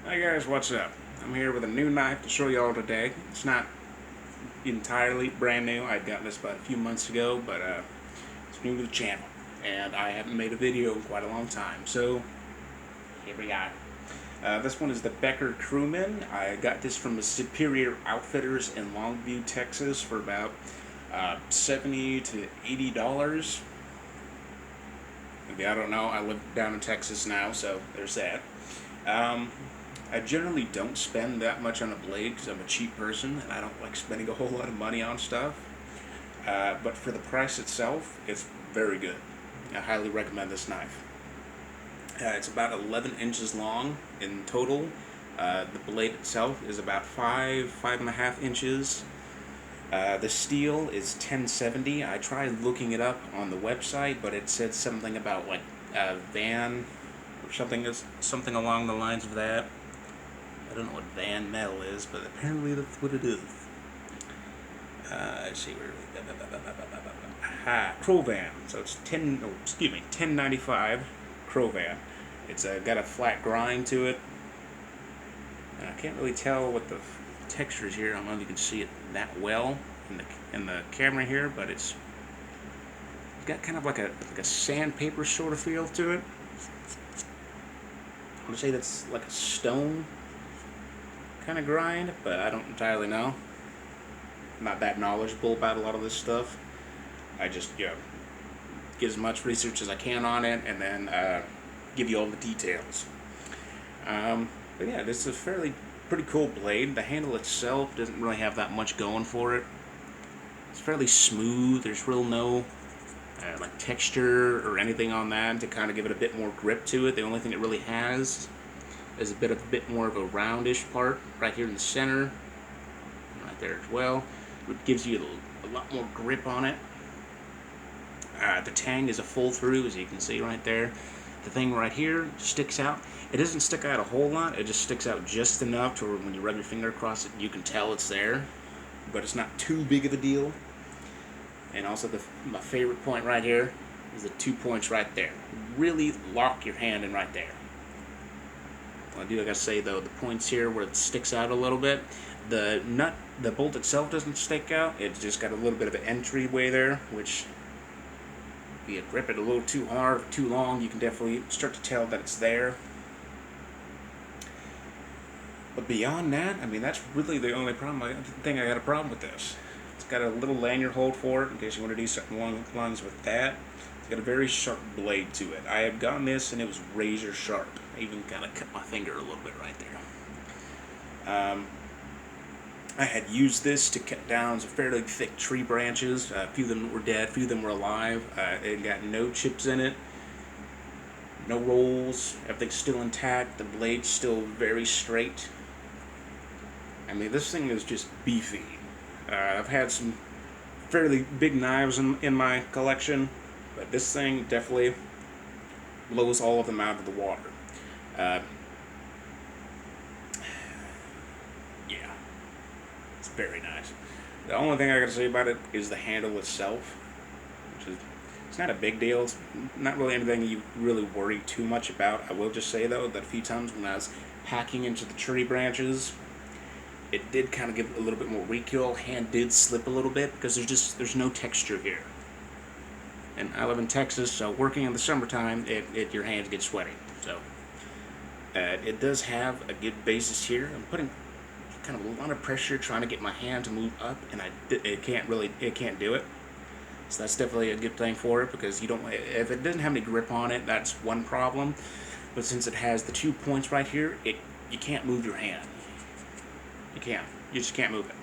Hey guys, what's up? I'm here with a new knife to show y'all today. It's not entirely brand new. I got this about a few months ago, but it's new to the channel. And I haven't made a video in quite a long time, so here we are. This one is the Becker Crewman. I got this from the Superior Outfitters in Longview, Texas for about $70 to $80. Maybe, I don't know. I live down in Texas now, so there's that. I generally don't spend that much on a blade because I'm a cheap person and I don't like spending a whole lot of money on stuff. But for the price itself, it's very good. I highly recommend this knife. It's about 11 inches long in total. The blade itself is about 5.5 inches. The steel is 1070. I tried looking it up on the website, but it said something about like Van or something along the lines of that. I don't know what Van metal is, but apparently that's what it is. Let's see where. Crewman. So it's 1095 Crewman. It's got a flat grind to it. And I can't really tell what the texture is here. I don't know if you can see it that well in the camera here, but it's got kind of like a sandpaper sort of feel to it. I would say that's like a stone kind of grind, but I don't entirely know. I'm not that knowledgeable about a lot of this stuff. I just, get as much research as I can on it, and then give you all the details. But yeah, this is a pretty cool blade. The handle itself doesn't really have that much going for it. It's fairly smooth. There's no like texture or anything on that to kind of give it a bit more grip to it. The only thing it really has is a bit more of a roundish part right here in the center, right there as well, which gives you a lot more grip on it. The tang is a full through, as you can see right there. The thing right here sticks out. It doesn't stick out a whole lot. It just sticks out just enough to where when you rub your finger across it, you can tell it's there, but it's not too big of a deal. And also my favorite point right here is the 2 points right there. Really lock your hand in right there. I do gotta say though, the points here where it sticks out a little bit, the bolt itself doesn't stick out. It's just got a little bit of an entryway there, which if you grip it a little too hard or too long, you can definitely start to tell that it's there. But beyond that, I mean, that's really the only thing I got a problem with this. It's got a little lanyard hold for it in case you want to do something along the lines with that. It's got a very sharp blade to it. I have gotten this and it was razor sharp. I even kind of cut my finger a little bit right there. I had used this to cut down some fairly thick tree branches. A few of them were dead, a few of them were alive. It got no chips in it, no rolls, everything's still intact. The blade's still very straight. I mean, this thing is just beefy. I've had some fairly big knives in my collection, but this thing definitely blows all of them out of the water. Yeah, it's very nice. The only thing I gotta say about it is the handle itself, which is, it's not a big deal. It's not really anything you really worry too much about. I will just say though that a few times when I was hacking into the tree branches, it did kind of give a little bit more recoil. Hand did slip a little bit because there's no texture here. And I live in Texas, so working in the summertime, your hands get sweaty. So it does have a good basis here. I'm putting kind of a lot of pressure trying to get my hand to move up, and it can't do it. So that's definitely a good thing for it, because if it doesn't have any grip on it, that's one problem. But since it has the 2 points right here, you can't move your hand. You just can't move it.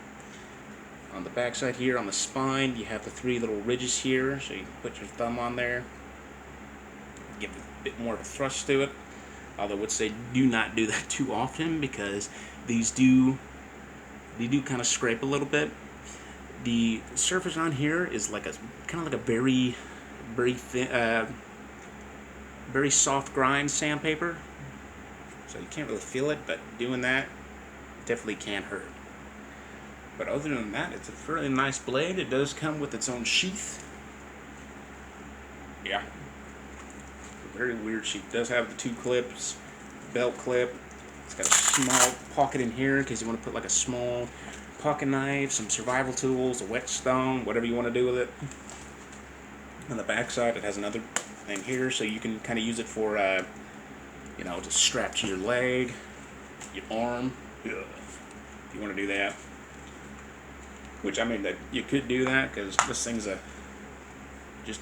On the back side here, on the spine, you have the 3 little ridges here, so you can put your thumb on there, give it a bit more of a thrust to it. Although I would say do not do that too often, because these do kind of scrape a little bit. The surface on here is like a very thin, very soft grind sandpaper, so you can't really feel it, but doing that definitely can hurt. But other than that, it's a fairly nice blade. It does come with its own sheath. Yeah. Very weird sheath. It does have the 2 clips, belt clip, It's got a small pocket in here in case you want to put like a small pocket knife, some survival tools, a whetstone, whatever you want to do with it. On the back side, it has another thing here, so you can kind of use it for, you know, just strap to your leg, your arm, if you want to do that. Which, I mean, that you could do that because this thing's just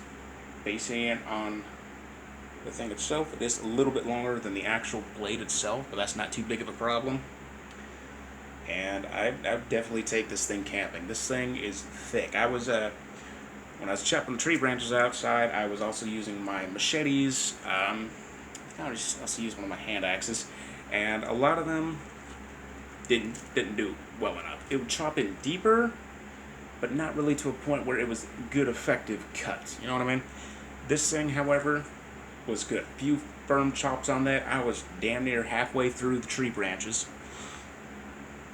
basing it on the thing itself. It is a little bit longer than the actual blade itself, but that's not too big of a problem. And I'd definitely take this thing camping. This thing is thick. I was when I was chopping the tree branches outside, I was also using my machetes. I also used one of my hand axes, and a lot of them didn't do well enough. It would chop in deeper, but not really to a point where it was good, effective cuts. You know what I mean? This thing, however, was good. A few firm chops on that. I was damn near halfway through the tree branches.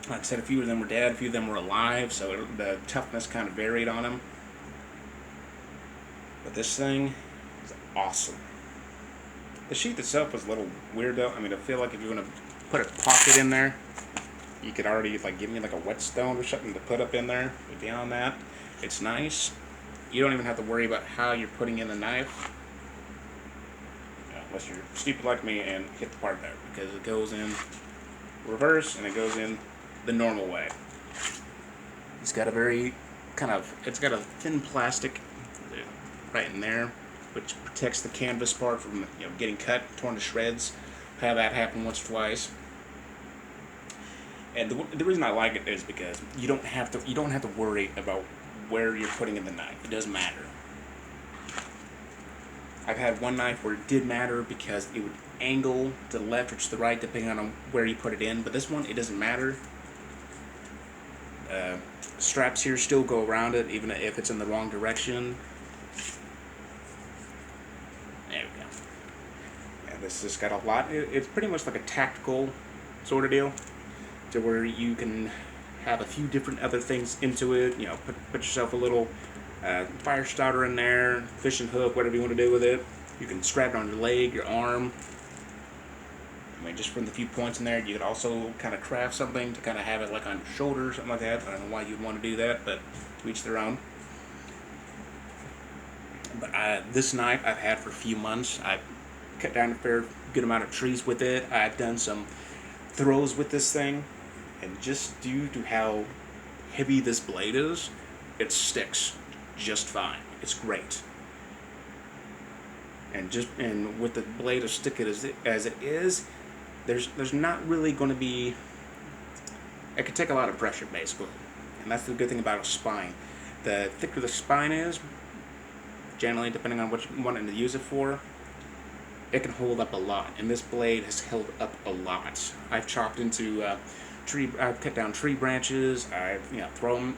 Like I said, a few of them were dead, a few of them were alive, so the toughness kind of varied on them. But this thing is awesome. The sheath itself was a little weird though. I mean, I feel like if you want to put a pocket in there, you could already like give me like a whetstone or something to put up in there. But beyond that, it's nice. You don't even have to worry about how you're putting in the knife. Unless you're stupid like me and hit the part there, because it goes in reverse and it goes in the normal way. It's got a very it's got a thin plastic right in there, which protects the canvas part from, you know, getting cut, torn to shreds. I've had that happen once or twice. And the reason I like it is because you don't have to worry about where you're putting in the knife. It doesn't matter. I've had one knife where it did matter because it would angle to the left or to the right depending on where you put it in. But this one, it doesn't matter. Straps here still go around it even if it's in the wrong direction. There we go. And this has got a lot. It's pretty much like a tactical sort of deal, to where you can have a few different other things into it. You know, put yourself a little fire starter in there, fishing hook, whatever you want to do with it. You can strap it on your leg, your arm. I mean, just from the few points in there, you could also kind of craft something to kind of have it like on your shoulder or something like that. I don't know why you'd want to do that, but to each their own. But this knife I've had for a few months. I've cut down a fair good amount of trees with it. I've done some throws with this thing, and just due to how heavy this blade is, it sticks just fine. It's great. And with the blade as thick as it is, there's not really going to be. It can take a lot of pressure basically, and that's the good thing about a spine. The thicker the spine is, generally depending on what you want to use it for, it can hold up a lot. And this blade has held up a lot. I've chopped into I've cut down tree branches. I've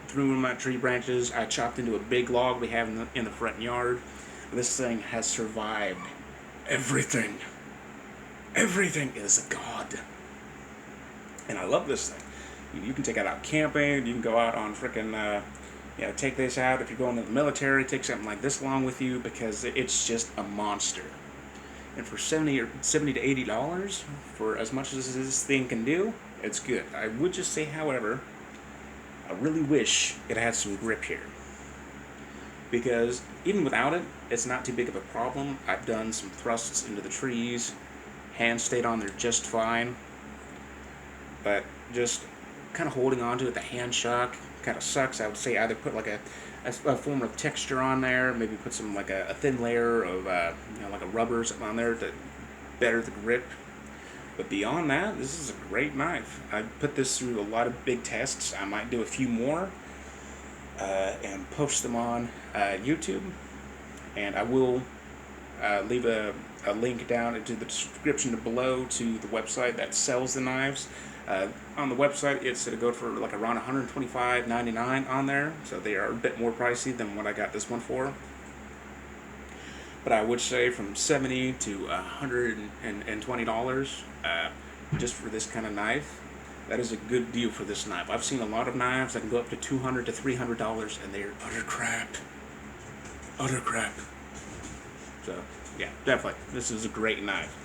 threw my tree branches. I chopped into a big log we have in the front yard. This thing has survived everything. Everything is a god. And I love this thing. You can take it out camping. You can go out on frickin' take this out if you're going to the military. Take something like this along with you because it's just a monster. And for $70 to $80 for as much as this thing can do, it's good. I would just say, however, I really wish it had some grip here. Because even without it, it's not too big of a problem. I've done some thrusts into the trees. Hands stayed on there just fine. But just kind of holding on to it, the hand shock kind of sucks. I would say either put like a form of texture on there, maybe put some like a thin layer of like a rubber or something on there to better the grip. But beyond that, this is a great knife. I put this through a lot of big tests. I might do a few more and post them on YouTube, and I will leave a link down into the description below to the website that sells the knives. On the website, it's going to go for like around $125.99 on there, so they are a bit more pricey than what I got this one for. But I would say from $70 to $120 just for this kind of knife. That is a good deal for this knife. I've seen a lot of knives that can go up to $200 to $300, and they're utter crap. Utter crap. So, yeah, definitely. This is a great knife.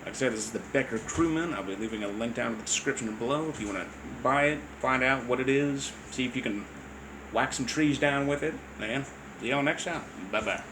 Like I said, this is the Becker Crewman. I'll be leaving a link down in the description below if you want to buy it, find out what it is, see if you can whack some trees down with it, and see y'all next time. Bye-bye.